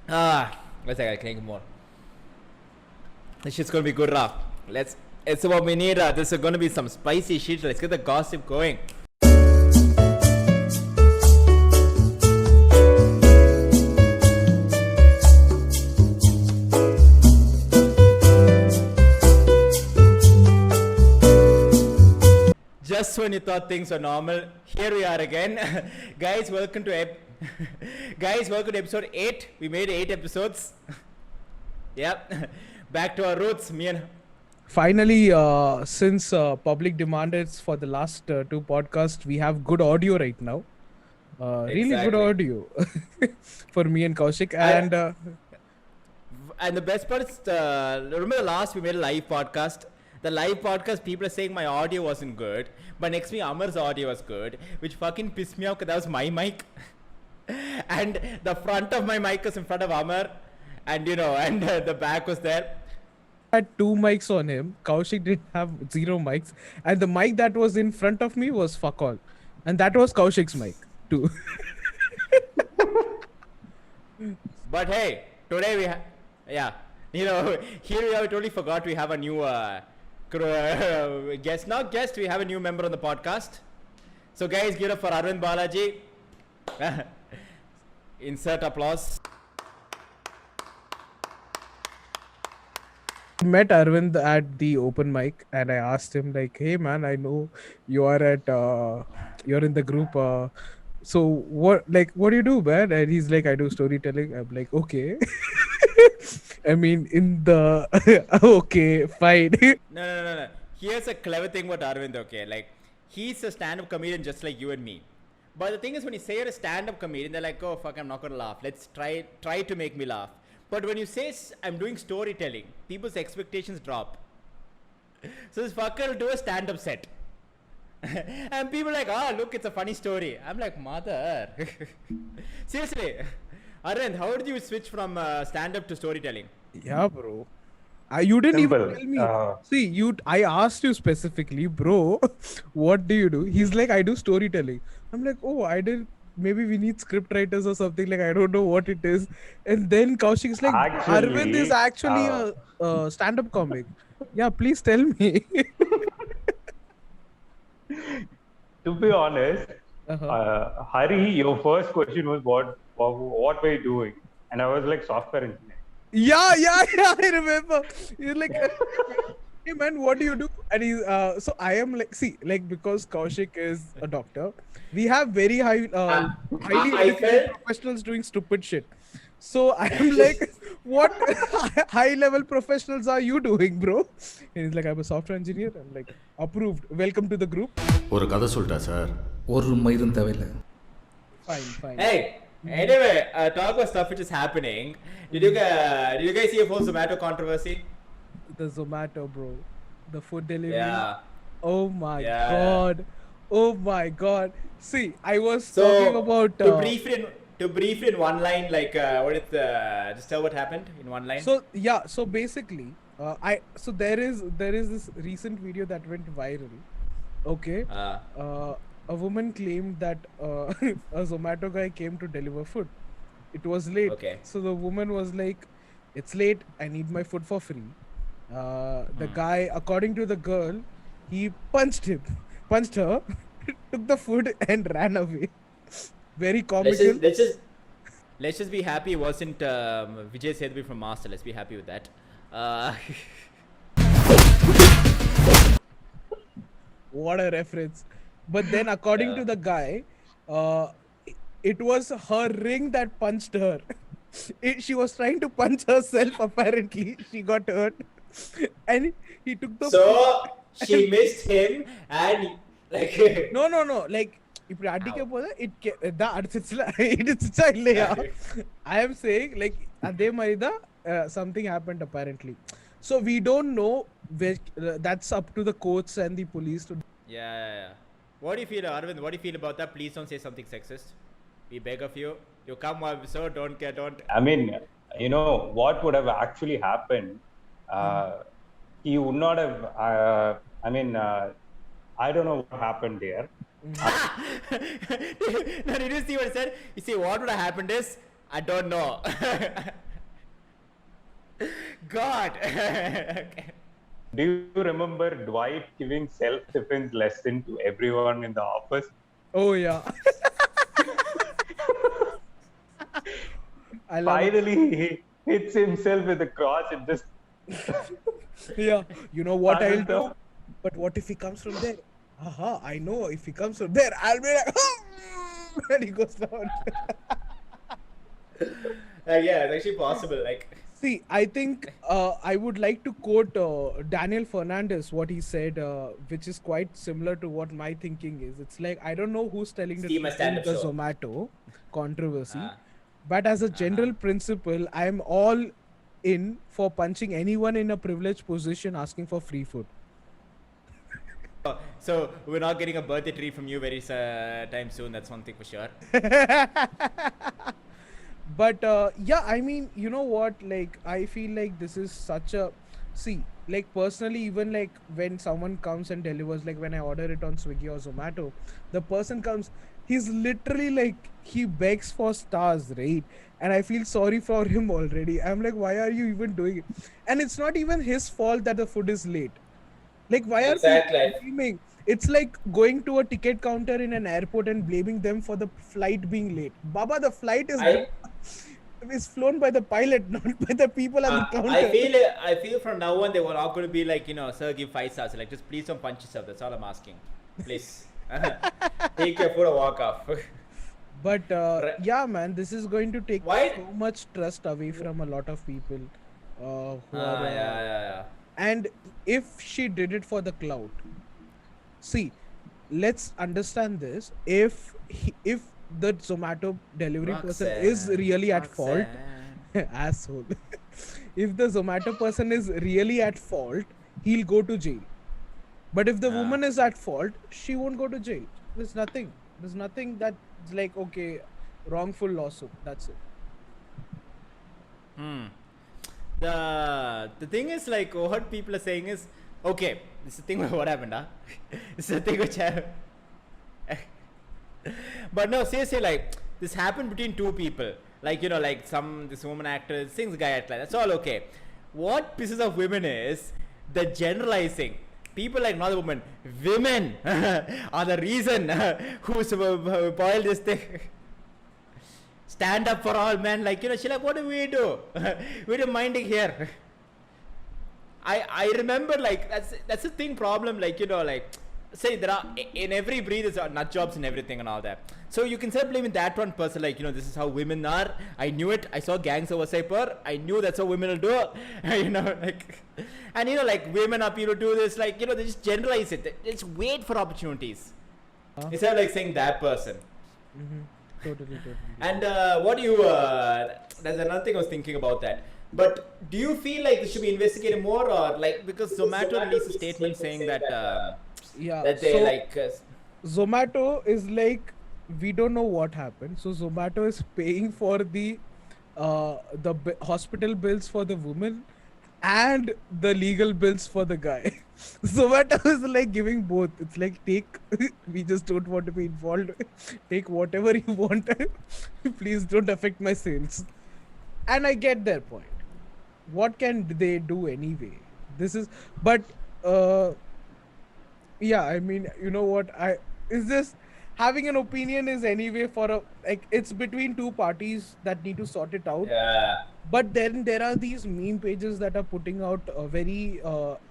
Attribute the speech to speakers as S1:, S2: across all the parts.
S1: Let's say I think more. This shit's gonna be good, Raf. It's what we need. This is gonna be some spicy shit. Let's get the gossip going. Just when you thought things were normal, here we are again. Guys, welcome to episode 8. We made 8 episodes. Yep. Back to our roots, me and
S2: Finally, since public demand is for the last 2 podcasts, we have good audio right now. Really good
S1: Exactly.
S2: audio for me and Kaushik.
S1: And the best part is, remember the last we made a live podcast? The live podcast, people are saying my audio wasn't good, but next week Amar's audio was good, which fucking pissed me off because that was my mic. And the front of my mic was in front of Amar, and the back was there.
S2: had 2 mics on him. Kaushik did have 0 mics, and the mic that was in front of me was fuck all, and that was Kaushik's mic too.
S1: But hey, today here we have totally forgot we have a new guest. Not guest, we have a new member on the podcast. So guys, give it up for Arvind Balaji. Insert applause.
S2: I met Arvind at the open mic, and I asked him like, "Hey man, I know you are you're in the group. So what do you do, man?" And he's like, "I do storytelling." I'm like, "Okay." I mean, in the okay, fine.
S1: No. Here's a clever thing about Arvind, okay? Like, he's a stand-up comedian just like you and me. But the thing is, when you say you're a stand-up comedian, they're like, oh, fuck, I'm not going to laugh. Let's try to make me laugh. But when you say I'm doing storytelling, people's expectations drop. So this fucker will do a stand-up set. And people are like, look, it's a funny story. I'm like, mother. Seriously. Arvind, how did you switch from stand-up to storytelling?
S2: Yeah, bro. You didn't
S3: Simple.
S2: even tell me. I asked you specifically, bro, what do you do? He's like, I do storytelling. I'm like, oh, I did. Maybe we need script writers or something. Like, I don't know what it is. And then Kaushik is like, Arvind is actually a stand-up comic. Yeah, please tell me.
S3: To be honest, Hari, your first question was what were you doing? And I was like, software engineer.
S2: Yeah, I remember. You're like, hey man, what do you do? And he's so I am like, see, like, because Kaushik is a doctor, we have very highly educated professionals doing stupid shit. So I am like, what high level professionals are you doing, bro? And he's like, I'm a software engineer. I'm like, approved. Welcome to the group.
S4: ஒரு கதை சொல்லிட்டா sir ஒரு மயிரும் தேவையில்லை.
S2: Fine.
S1: Hey, anyway, talk about stuff which is happening. Did you guys see a whole Zomato controversy?
S2: The Zomato, bro. The food delivery.
S1: Yeah.
S2: Oh my
S1: Yeah.
S2: god. Oh my god. See, I was
S1: So
S2: talking about
S1: to brief in one line, like just tell what happened in one line.
S2: So basically, there is this recent video that went viral. Okay. A woman claimed that a Zomato guy came to deliver food. It was late.
S1: Okay.
S2: So the woman was like, "It's late. I need my food for free." The guy, according to the girl, he punched her, took the food and ran away. Very comical.
S1: Let's just be happy it wasn't Vijay Sethupathi from Master. Let's be happy with that.
S2: What a reference. But then according to the guy, it was her ring that punched her. She was trying to punch herself, apparently. She got hurt. And he took the
S1: So she missed him and like
S2: No. Like, இப்படி அடிக்க போது இதான் அடிச்சிச்சுல இடிச்சிச்சா இல்லையா? I am saying, like, அதே மாதிரி தான் something happened apparently. So we don't know that's up to the courts and the police to.
S1: Yeah. What do you feel, Arvind? What do you feel about that? Please don't say something sexist. We beg of you. You come on, so don't.
S3: I mean, what would have actually happened? He would not have. I don't know what happened there.
S1: No, did you see what I said? You see, what would have happened is I don't know. God. Okay.
S3: Do you remember Dwight giving self-defense lesson to everyone in the office?
S2: Oh yeah. I love it.
S3: Finally, he hits himself with a cross and just
S2: Yeah. You know what I'll
S3: Stands
S2: do?
S3: up.
S2: But what if he comes from there? Aha, I know. If he comes from there, I'll be like, and he goes down.
S1: Yeah, it's actually possible. Like,
S2: See, I think I would like to quote Daniel Fernandez, what he said, which is quite similar to what my thinking is. It's like, I don't know who's telling the
S1: Steve, my
S2: truth in
S1: stand-up
S2: the
S1: show.
S2: Zomato controversy,
S1: Ah.
S2: but as a general principle, I'm all in for punching anyone in a privileged position asking for free food.
S1: so we're not getting a birthday tree from you very time soon. That's one thing for sure.
S2: But yeah, I mean, you know what, like I feel like this is such a, see, like personally, even like when someone comes and delivers, like when I order it on Swiggy or Zomato, the person comes, he's literally like, he begs for stars, right? And I feel sorry for him already. I'm like, why are you even doing it? And it's not even his fault that the food is late. Like, why are
S1: Exactly.
S2: people blaming? It's like going to a ticket counter in an airport and blaming them for the flight being late. Baba, the flight is flown by the pilot, not by the people at the counter.
S1: I feel from now on they were all going to be like, sir, give 5 stars. Like, just please don't punch yourself. That's all I'm asking. Please. Take your food and walk off.
S2: But
S1: Right.
S2: yeah, man, this is going to take
S1: Why-
S2: so much trust away from a lot of people. Who are,
S1: Yeah.
S2: And if she did it for the clout, see, let's understand this. If the Zomato delivery person is really at fault, asshole. If the Zomato person is really at fault, he'll go to jail. But if the woman is at fault, she won't go to jail. There's nothing that's like, okay, wrongful lawsuit. That's it.
S1: The thing is, like, what people are saying is, okay, this is the thing. What happened, huh? This is the thing which happened. But no, seriously, like, this happened between two people. Like, like this woman actor sings guy act like that's all okay. What pisses off women is the generalizing. People like not the woman, women are the reason who's boiled this thing. Stand up for all, man. Like, she's like, what do we do? We're minding here. I remember, like, that's the thing problem. Like, like, say there are in every breed there's nut jobs and everything and all that. So you can start blaming that one person, like, this is how women are. I knew it. I saw Gangs of Wasseypur. I knew that's how women will do. Like, and like women are people do this, like, they just generalize it. They just wait for opportunities. Instead of like saying that person.
S2: Totally.
S1: And what do you? There's another thing I was thinking about that. But do you feel like this should be investigated more, or like because Zomato released a statement saying that
S2: Yeah.
S1: that they
S2: so
S1: like
S2: Zomato is like, we don't know what happened. So Zomato is paying for the hospital bills for the woman and the legal bills for the guy. Zomato is like giving both. It's like, take, we just don't want to be involved. Take whatever you want. Please don't affect my sales. And I get their point. What can they do anyway? This is, but yeah, I mean, you know what? Having an opinion is anyway for a, like, it's between two parties that need to sort it out.
S1: yeah.
S2: But then there are these meme pages that are putting out very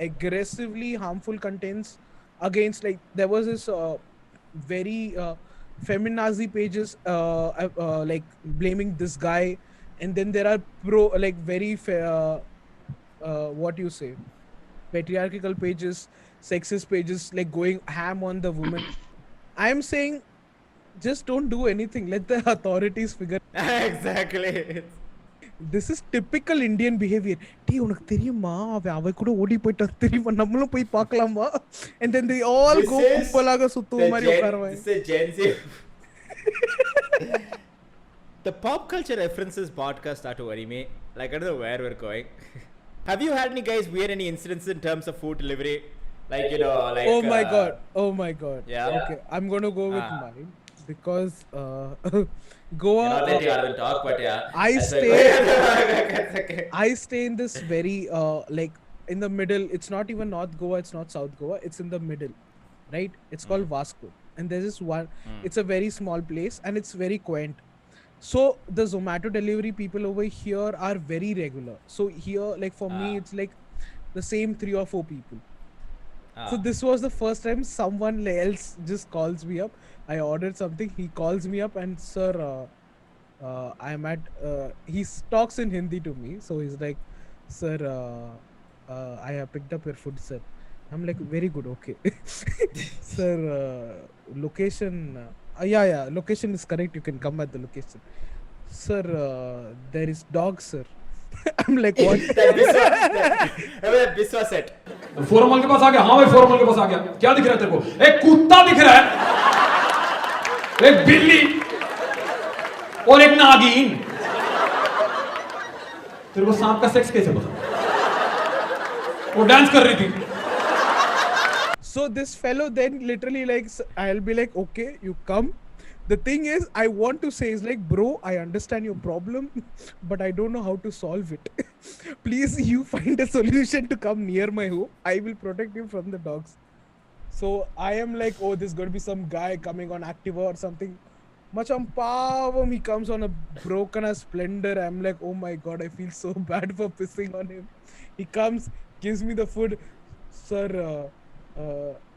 S2: aggressively harmful contents against, like, there was this very feminazi pages like blaming this guy, and then there are very what you say, patriarchal pages, sexist pages, like going ham on the woman. I am saying, just don't do anything. Let the authorities figure.
S1: Exactly.
S2: This is typical Indian behavior. டேய் உனக்கு தெரியுமா அவ கூட ஓடி போய்ட்டா தெரியுமா நம்மளும் போய் பார்க்கலாமா, and then they all go கும்பலாக சுத்துவ மாதிரி உட்காருவாங்க.
S1: This is Gen Z. The pop culture references podcast start to worry me. Like, I don't know where we're going. Have you had any incidents in terms of food delivery? Like, like.
S2: Oh my god.
S1: Yeah.
S2: Okay, I'm going to go with mine. because
S1: You're
S2: Goa.
S1: not letting Arvind talk, but yeah.
S2: I
S1: that's
S2: stay. I stay in this very like in the middle. It's not even North Goa. It's not South Goa. It's in the middle, right? It's called Vasco, and there's this one. It's a very small place, and it's very quaint. So the Zomato delivery people over here are very regular. So here, like for me, it's like the same 3 or 4 people. So this was the first time someone else just calls me up. I ordered something. He calls me up and sir, I'm at. He talks in Hindi to me. So he's like, sir, I have picked up your food, sir. I'm like, very good, okay. Sir, location. Yeah, location is correct. You can come at the location. Sir, there is dog, sir. I'm like, what?
S1: that Biswa set.
S5: Forum mall के पास आ गया. हाँ भाई forum mall के पास आ गया. क्या दिख रहा है तेरे को? एक कुत्ता दिख रहा है, एक बिल्ली और एक नागिन. तेरे को सांप का सेक्स कैसे पता? वो डांस कर रही थी.
S2: So this fellow then literally like, I'll be like, okay, you come. The thing is, I want to say is like, bro, I understand your problem, but I don't know how to solve it. Please, you find a solution to come near my home. I will protect you from the dogs. So I am like, oh, there's going to be some guy coming on Activa or something. Macham pavam, he comes on a broken ass Splendor. I'm like, oh my god, I feel so bad for pissing on him. He comes, gives me the food. Sir,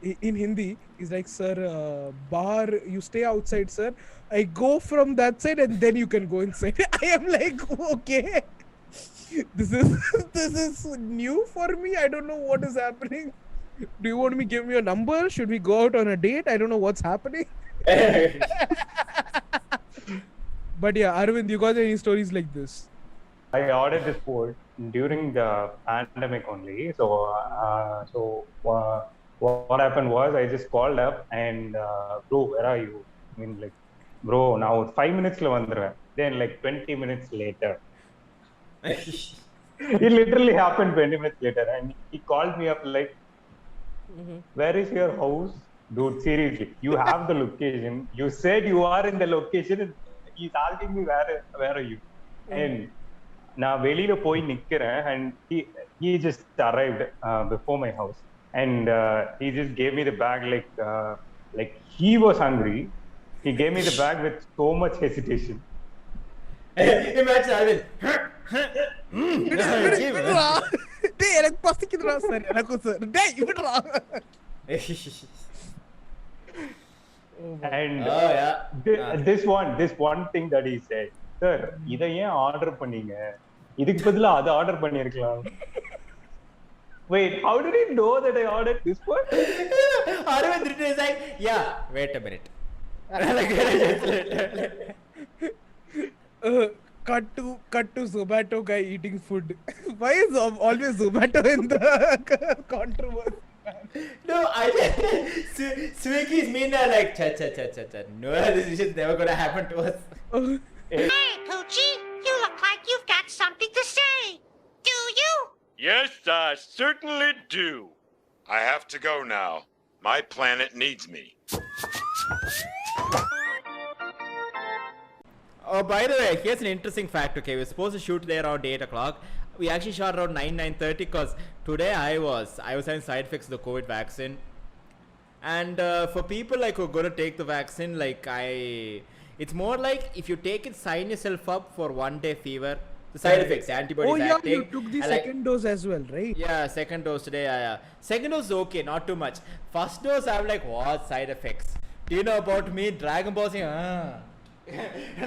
S2: in Hindi, he's like, sir, bar, you stay outside, sir. I go from that side and then you can go inside. I am like, okay, this is new for me. I don't know what is happening. Do you want me to give me your number? Should we go out on a date? I don't know what's happening. But yeah, Arvind, you got any stories like this?
S3: I ordered this food during the pandemic only. So what happened was I just called up and bro, where are you? I mean, like, bro, now 5 minutes la vandruven. Then like 20 minutes later. It literally happened 20 minutes later, and he called me up like, where is your house? Dude, seriously, you have the location. You said you are in the location, and he's asking me where are you? And நான் வெளியில போய் நிக்கிறேன், and he just arrived before my house, and he just gave me the bag like he was hungry. He gave me the bag with so much hesitation.
S1: Imagine Arvind.
S2: டேய் எனக்கு பசிக்குதுடா sir, எனக்கு sir. டேய் விடுடா.
S3: And this one thing that he said, sir, இத ஏன் order பண்ணீங்க? இதுக்கு பதிலா அத ஆர்டர் பண்ணிருக்கலாம். Wait, how did he know that I ordered this one?
S1: Arvind is like, yeah, wait a minute.
S2: Cut to Zomato guy eating food. Why is always Zomato in the controversy?
S1: No, Swiggy's mean like, cha. No, this is never gonna happen to us.
S6: Hey, Poochie, you look like you've got something to say. Do you?
S7: Yes, I certainly do. I have to go now. My planet needs me.
S1: Oh, by the way, here's an interesting fact. Okay, we're supposed to shoot there around 8 o'clock. We actually shot around 9:30 because today I was having side effects of the COVID vaccine. And for people like who are gonna take the vaccine, like it's more like if you take it, sign yourself up for 1-day fever. The side effects, antibodies.
S2: Oh yeah,
S1: acting,
S2: you took the second dose as well, right?
S1: Yeah, second dose today. Yeah. Second dose is okay, not too much. First dose, I'm like, what side effects? Do you know about me? Dragon Ball Z.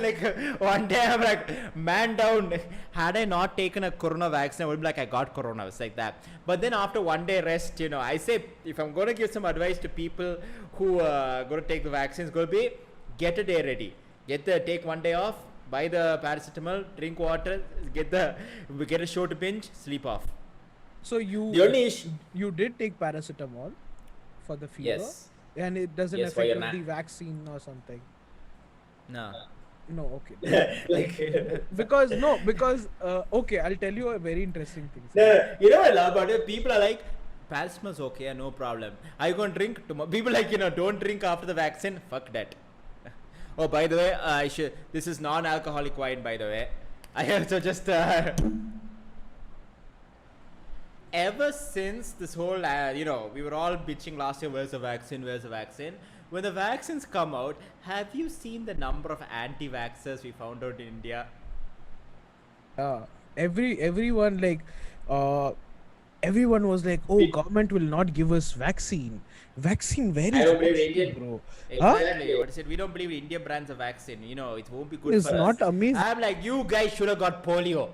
S1: Like one day I'm like, man down. Had I not taken a corona vaccine, I would be like, I got corona. It's like that. But then after 1 day rest, I say, if I'm going to give some advice to people who are going to take the vaccines, it's going to be get a day ready. Take 1 day off, buy the paracetamol, drink water, get a show to binge, sleep off.
S2: So you did take paracetamol for the fever?
S1: Yes.
S2: And it doesn't
S1: Yes,
S2: affect the vaccine or something?
S1: No,
S2: okay.
S1: like
S2: because okay, I'll tell you a very interesting thing.
S1: No, you know what I love about it? People are like, paracetamol's okay, no problem. Are you going to drink tomorrow? People like, don't drink after the vaccine. Fuck that. Oh, by the way, I should. This is non-alcoholic wine, by the way. I have to just. Ever since this whole, we were all bitching last year, where's the vaccine? Where's the vaccine? When the vaccines come out, have you seen the number of anti-vaxxers we found out in India?
S2: Everyone everyone was like, oh, government will not give us vaccine. Where is
S1: I don't believe
S2: vaccine,
S1: Indian,
S2: bro?
S1: exactly. What I said, we don't believe Indian brands of vaccine. It won't be good
S2: It's
S1: for
S2: not
S1: us.
S2: amazing.
S1: I'm like, you guys should have got polio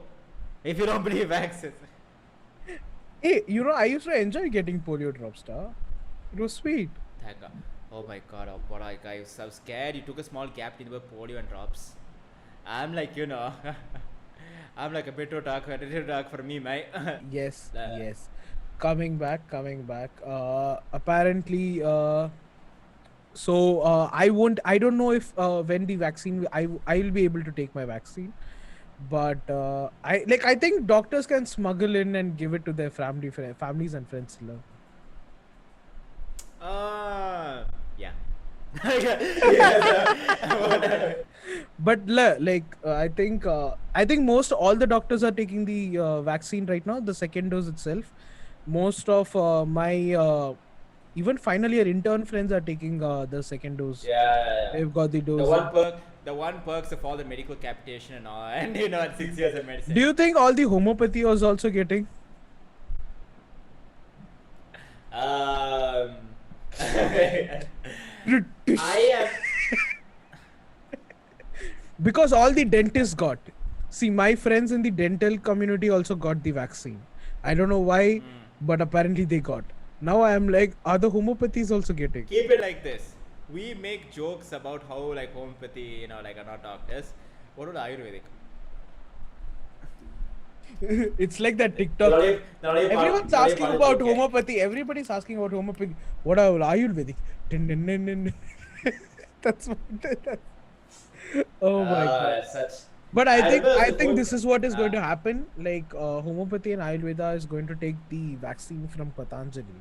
S1: if you don't believe vaccines.
S2: Hey, I used to enjoy getting polio drops, star. It was sweet.
S1: Thank God. Oh my God, I was so scared. You took a small gap in the polio and drops. I'm like, I'm like a bit too dark for me, mate.
S2: Yes, yes. Coming back. Apparently, I don't know if when the vaccine, I will be able to take my vaccine. But I think doctors can smuggle in and give it to their families and friends.
S1: Yeah.
S2: But I think most all the doctors are taking the vaccine right now, the second dose itself. Most of my even final year intern friends are taking the second dose.
S1: Yeah.
S2: They've got the dose.
S1: The one perks of all the medical capitation and all, and 6 years of medicine.
S2: Do you think all the homeopathy was also getting?
S1: I am.
S2: Because all the dentists got. See, my friends in the dental community also got the vaccine. I don't know why, but apparently they got. Now I am like, are the homeopathies also getting?
S1: Keep it like this. We make jokes about how homeopathy, are not doctors. What about Ayurvedic?
S2: It's like that TikTok. Everyone's asking about homeopathy. Everybody's asking about homeopathy. What are Ayurvedic? That's what. Oh my God. But I think this is what is going to happen. Like homeopathy and Ayurveda is going to take the vaccine from Patanjali.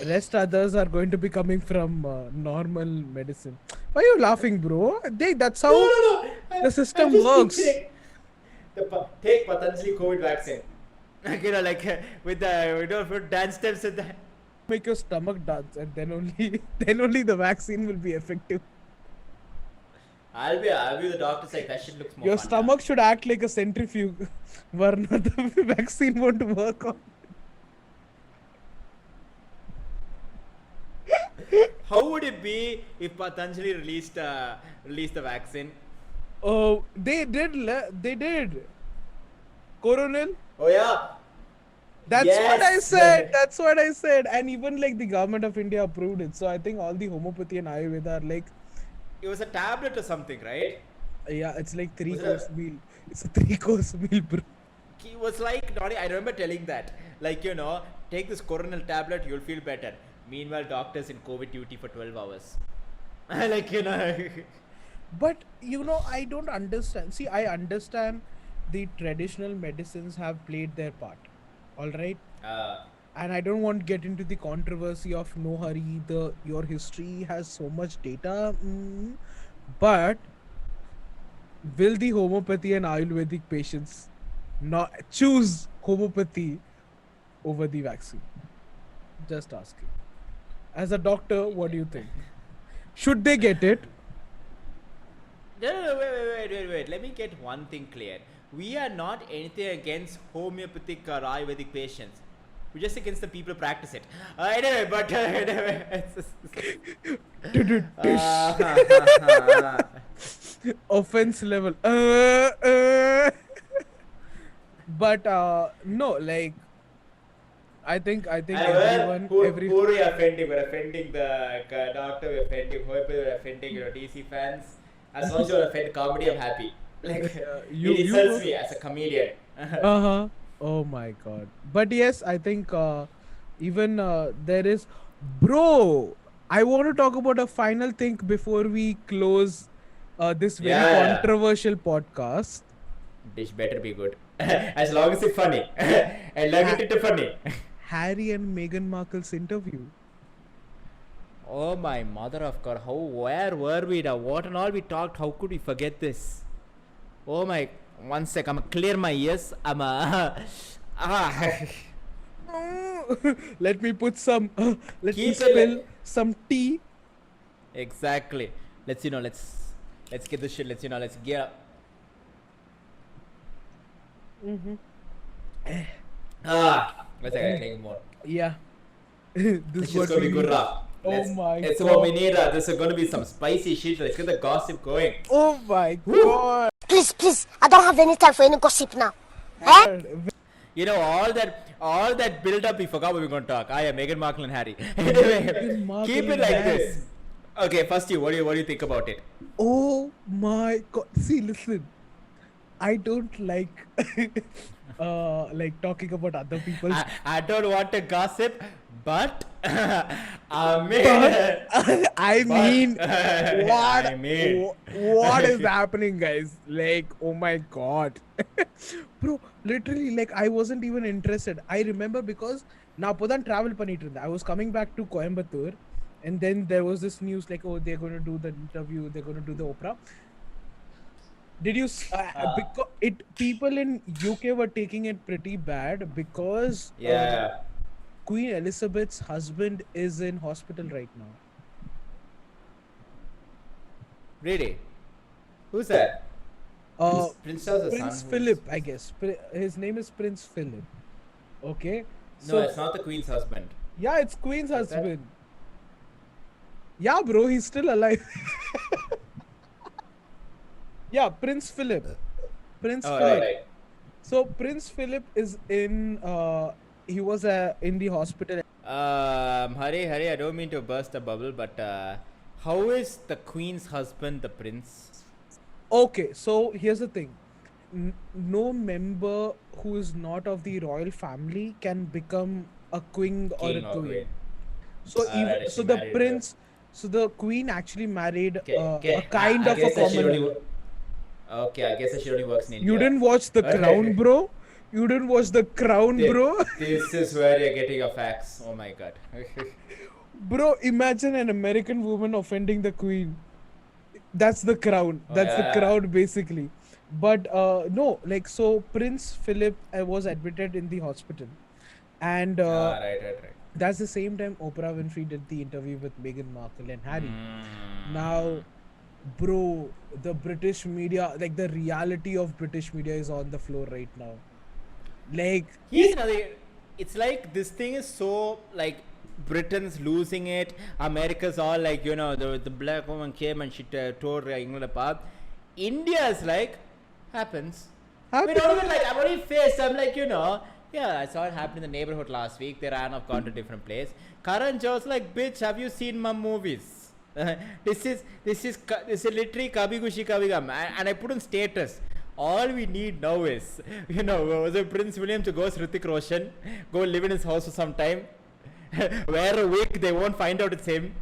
S2: Rest others are going to be coming from normal medicine. Why are you laughing, bro? That's how the system works.
S1: Take Patanjali COVID vaccine. With the dance steps and that.
S2: Make your stomach dance, and then only the vaccine will be effective.
S1: I'll be the doctor saying that shit looks more
S2: Your
S1: fun
S2: stomach should act like a centrifuge. Varna the vaccine won't work on.
S1: How would it be if Patanjali released the vaccine?
S2: Oh, they did. Coronel.
S1: Oh yeah.
S2: That's
S1: Yes.
S2: what I said. And even the government of India approved it. So I think all the homeopathy and Ayurveda are
S1: It was a tablet or something, right?
S2: yeah, it's like
S1: Was it
S2: 3-course meal. It's a 3-course meal, bro.
S1: He was like, I remember telling that. Take this Coronel tablet, you'll feel better. Meanwhile, doctors in COVID duty for 12 hours.
S2: But I don't understand. See, I understand the traditional medicines have played their part. All right. And I don't want to get into the controversy of no hurry. Your history has so much data. But will the homeopathy and Ayurvedic patients not choose homeopathy over the vaccine? Just asking. As a doctor, what do you think? Should they get it?
S1: No, wait. Let me get one thing clear. We are not anything against homeopathic or Ayurvedic patients. We're just against the people who practice it. Anyway.
S2: Offense level. But no, I think everyone.
S1: Who are we offending? We're offending the doctor, we're offending homeopathy, we're offending DC fans. As long as you're offending comedy, I'm happy. It insults me as a comedian.
S2: Oh my God. But yes, I think even there is. Bro, I want to talk about a final thing before we close this very controversial podcast.
S1: Dish better be good. As long as it's funny. I love it funny.
S2: Harry and Meghan Markle's interview.
S1: Oh my mother of God! Where were we now? What and all we talked? How could we forget this? Oh my! One sec. I'm clear my ears.
S2: Let me put some. Let me
S1: Keep it
S2: spill some tea.
S1: Exactly. Let's get this shit. Let's gear up. Let's take more.
S2: Yeah.
S1: This
S2: This
S1: is
S2: what
S1: gonna be
S2: we
S1: good,
S2: need.
S1: Raf.
S2: My
S1: It's
S2: God.
S1: what we need. This is gonna be some spicy shit. Let's get the gossip going.
S2: Oh my God.
S6: Please, I don't have any time for any gossip now. Eh?
S1: You know all that build up. We forgot we were gonna talk. I am Meghan Markle and Harry. Anyway,
S2: Markle
S1: keep it
S2: and
S1: like
S2: Harry.
S1: this. Okay, first you. What do you think about it?
S2: Oh my God. See, listen. I don't like like talking about other people's.
S1: I don't want to gossip, but
S2: I mean, what?
S1: I mean.
S2: What is happening, guys? Like, oh my God, bro! Literally, like, I wasn't even interested. I remember because now Podan travel pannittu irundha. I was coming back to Coimbatore, and then there was this news like, oh, they're going to do the interview. They're going to do the Oprah. Did you? Because people in UK were taking it pretty bad because
S1: Yeah.
S2: Queen Elizabeth's husband is in hospital right now.
S1: Really? Who's that? Prince Charles' son?
S2: Prince
S1: Who's-
S2: Philip, I guess. His name is Prince Philip. Okay.
S1: No, it's not the Queen's husband.
S2: Yeah, it's Queen's
S1: Is that-
S2: husband. Yeah, bro, he's still alive. Yeah, Prince Philip. Prince
S1: Oh,
S2: Philip.
S1: right.
S2: So Prince Philip is in. He was in the hospital.
S1: Hari, I don't mean to burst the bubble, but how is the Queen's husband the prince?
S2: Okay, so here's the thing. No member who is not of the royal family can become a king or
S1: King
S2: a
S1: or
S2: queen.
S1: queen.
S2: So
S1: Alright,
S2: even
S1: she
S2: so, the
S1: married
S2: prince, so the queen actually married
S1: Okay,
S2: a kind
S1: I
S2: of a
S1: guess that she
S2: common.
S1: only Okay, I guess that she only works in India.
S2: You didn't watch The Crown, bro. You didn't watch The Crown, bro.
S1: This is where you're getting your facts. Oh my god.
S2: Bro, imagine an American woman offending the queen. That's The Crown. That's
S1: yeah.
S2: The Crown, basically. But no, like, so Prince Philip was admitted in the hospital, and
S1: Right.
S2: that's the same time Oprah Winfrey did the interview with Meghan Markle and Harry. Now, bro, the British media, like the reality of British media is on the floor right now. Like,
S1: Here's another. It's like this thing is so like Britain's losing it. America's all like, you know, the black woman came and she tore England apart. India is like happens. I mean, not even like I'm only faced. I'm like, you know, yeah, I saw it happen in the neighborhood last week. They ran off, gone to a different place. Karan Johar's like, bitch, have you seen my movies? This is literally Kabhi Khushi Kabhie Gham, and I put on status. All we need now is, you know, was it Prince William to go with Hrithik Roshan, go live in his house for some time, wear a wig, they won't find out it's him.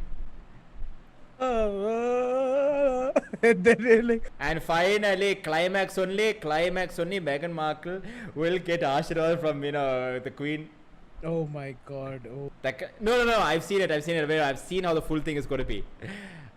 S2: and then they're like,
S1: And finally, climax only, Meghan Markle will get Ashirwad from, you know, the Queen.
S2: oh my God, oh.
S1: Like, no, I've seen it. Wait, I've seen how the full thing is going to be.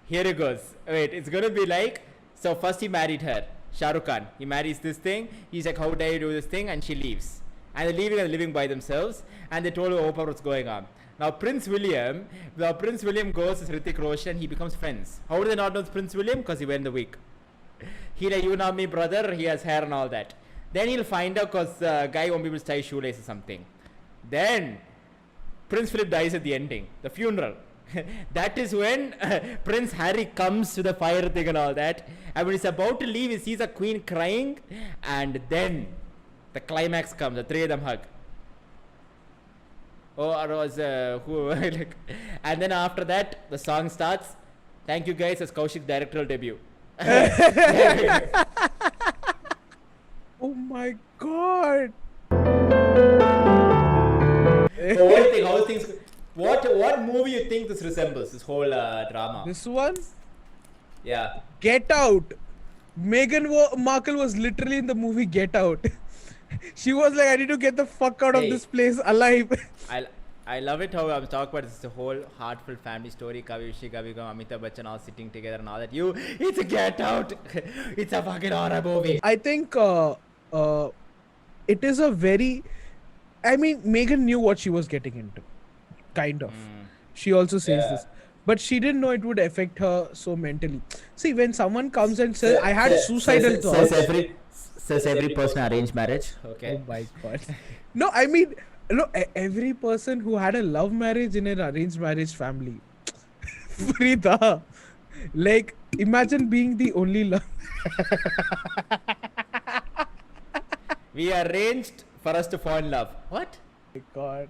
S1: Here it goes. Wait, it's going to be like, so first he married her, Shah Rukh Khan. He marries this thing. He's like, how dare you do this thing? And she leaves. And they're living by themselves. And they told her Oprah what's going on. Now Prince William goes with Hrithik Roshan. He becomes friends. How do they not know it's Prince William? Because he went the week. He like, you know me, brother. He has hair and all that. Then he'll find out because guy won't be able to tie shoelace or something. Then Prince Philip dies at the ending, the funeral. That is when Prince Harry comes to the fire thing and all that. And when he's about to leave, he sees a queen crying, and then the climax comes. The three of them hug. Oh, it was like, and then after that, the song starts. Thank you guys, as Kaushik's directorial debut.
S2: Oh my God.
S1: So what do you think? How things? What movie you think this resembles? This whole drama?
S2: This one,
S1: Yeah.
S2: Get Out. Meghan Markle was literally in the movie Get Out. She was like, I need to get the fuck out of
S1: Hey.
S2: this place alive.
S1: I love it how I'm talking about this whole heartful family story. Kavi Vishi, Kavi Gum, Amitabh Bachchan all sitting together and all that. It's a Get Out. It's a fucking horror movie.
S2: I think it is a very. I mean, Megan knew what she was getting into, kind of. She also says this, but she didn't know it would affect her so mentally. See, when someone comes and says, "I had suicidal thoughts,"
S1: says every person arranged marriage. Okay.
S2: Oh my god. No, I mean, no, every person who had a love marriage in an arranged marriage family. Frida, like, imagine being the only love.
S1: We arranged for us to fall in love. What?
S2: My god.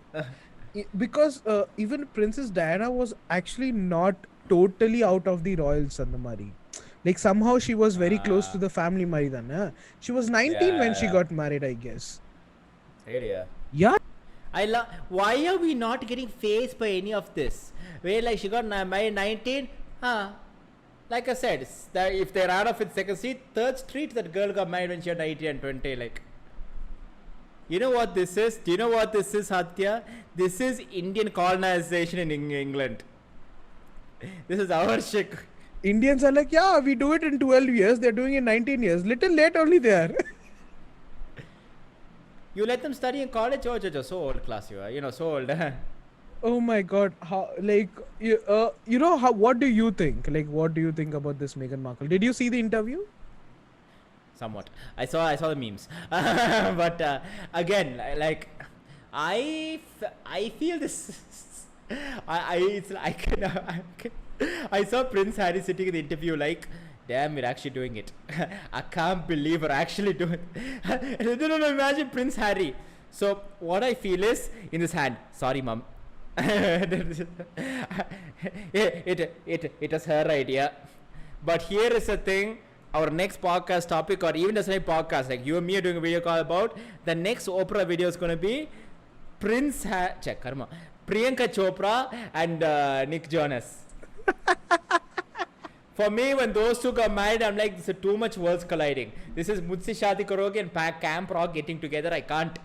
S2: Because even Princess Diana was actually not totally out of the royal Sandamari. Like, somehow she was very close to the family Maridana. She was 19 when she got married, I guess.
S1: Really?
S2: Yeah.
S1: I love. Why are we not getting faced by any of this? Where like she got married 19. Like I said, if they ran off with second street, third street, that girl got married when she was 19 and 20. Like, you know what this is? Do you know what this is, Hatya? This is Indian colonization in England. This is our shit.
S2: Indians are like, yeah, we do it in 12 years. They're doing it in 19 years. Little late only there.
S1: You let them study in college? Oh, so old class you are. You know, so old.
S2: Oh my god. How, like, you know, what do you think? Like, what do you think about this Meghan Markle? Did you see the interview?
S1: Somewhat. I saw the memes. But again, like, I feel this. It's like, I saw Prince Harry sitting in the interview like, damn, we're actually doing it. I can't believe we're actually doing it. No, imagine Prince Harry. So what I feel is, in his hand, sorry mom. It was her idea. But here is the thing, our next podcast topic, or even the same podcast, like you and me are doing a video call about, the next Oprah video is going to be Priyanka Chopra and Nick Jonas. For me, when those two got married, I'm like, this is too much worlds colliding. This is Mujhse Shaadi Karoge and Camp Rock getting together. I can't.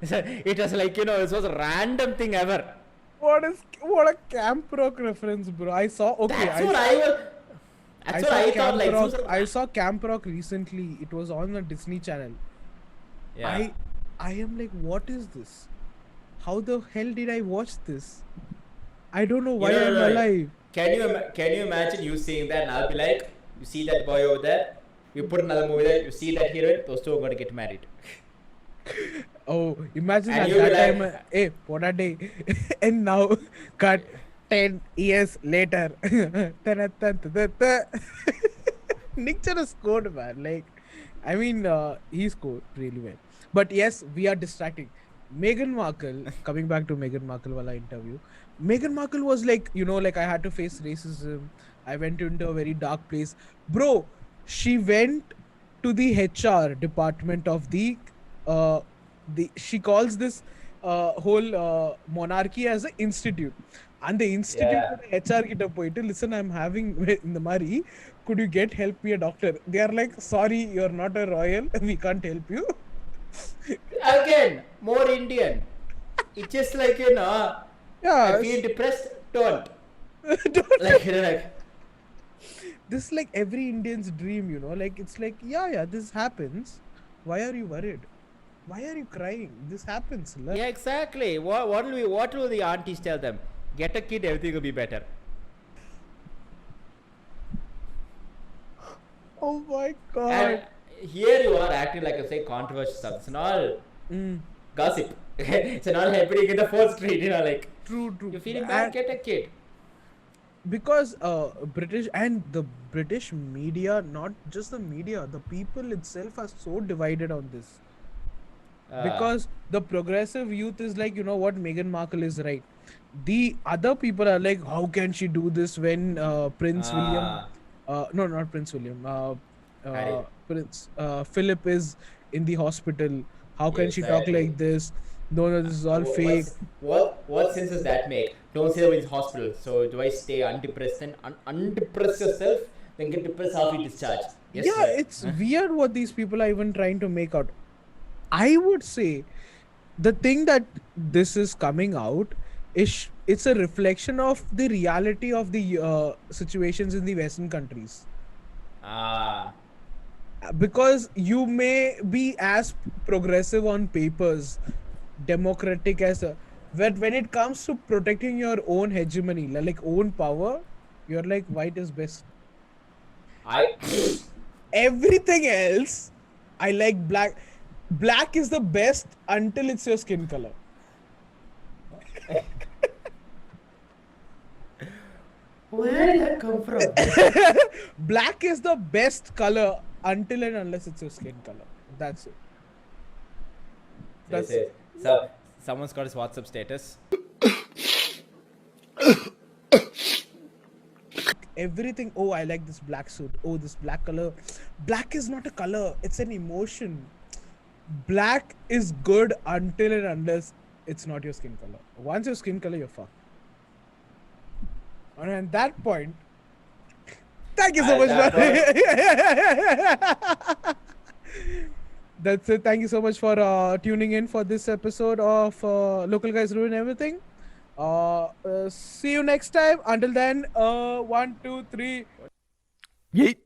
S1: It was like, this was a random thing ever.
S2: What a Camp Rock reference, bro. I saw. Okay,
S1: That's what I thought. Like,
S2: I saw Camp Rock recently. It was on the Disney Channel.
S1: Yeah.
S2: I am like, what is this? How the hell did I watch this? I don't know why I'm alive.
S1: Can you imagine you seeing that and I'll be like, you see that boy over there? You put another movie there, you see that heroine, those two are going to get married.
S2: Oh, imagine
S1: And
S2: at
S1: you
S2: that
S1: like-
S2: time, hey, what a day. And now, cut 10 years later. Nick Jonas scored, man. Like, I mean, he scored really well. But yes, we are distracting. Meghan Markle, coming back to Meghan Markle wala interview. Meghan Markle was like, like I had to face racism. I went into a very dark place. Bro, she went to the HR department of she calls this whole monarchy as an institute. And the institute HR kita poitu, listen, I'm having in the Mari, could you help me a doctor? They are like, sorry, you're not a royal, we can't help you.
S1: Again, more Indian. It's just like,
S2: Yeah.
S1: I feel depressed, don't. Like,
S2: this is like every Indian's dream, like it's like, yeah, this happens. Why are you worried? Why are you crying? This happens.
S1: yeah, exactly. What will the aunties tell them? Get a kid, everything will be better.
S2: Oh my god.
S1: And here you are acting like I say controversial stuff. It's all gossip. It's all happening in the 4th Street, like.
S2: True.
S1: You're feeling bad, get a kid.
S2: Because the British media, not just the media, the people itself are so divided on this. Because the progressive youth is like, what, Meghan Markle is right. The other people are like, how can she do this when Prince William, no, not Prince William, Prince Philip is in the hospital. How can she talk like this? No, this is all fake.
S1: What sense does that make? Don't say that when it's hospital. So do I stay undepressed and undepress yourself, then get depressed after you discharge? Yes,
S2: Yeah,
S1: sir.
S2: it's weird what these people are even trying to make out. I would say the thing that this is coming out it's a reflection of the reality of the situations in the Western countries.
S1: Ah.
S2: Because you may be as progressive on papers, democratic as a, but when it comes to protecting your own hegemony, like own power, you're like white is best. Everything else, I like black. Black is the best until it's your skin color.
S1: Where did that come from?
S2: Black is the best color until and unless it's your skin color. That's it. That's it.
S1: So someone's got his WhatsApp status.
S2: Everything. Oh, I like this black suit. Oh, this black color. Black is not a color, it's an emotion. Black is good until and unless it's not your skin color. Once your skin color, you're fucked. And at that point, thank you so much, man. That's it. Thank you so much for tuning in for this episode of Local Guys Ruin Everything. See you next time. Until then, 1, 2, 3.
S4: Yeet.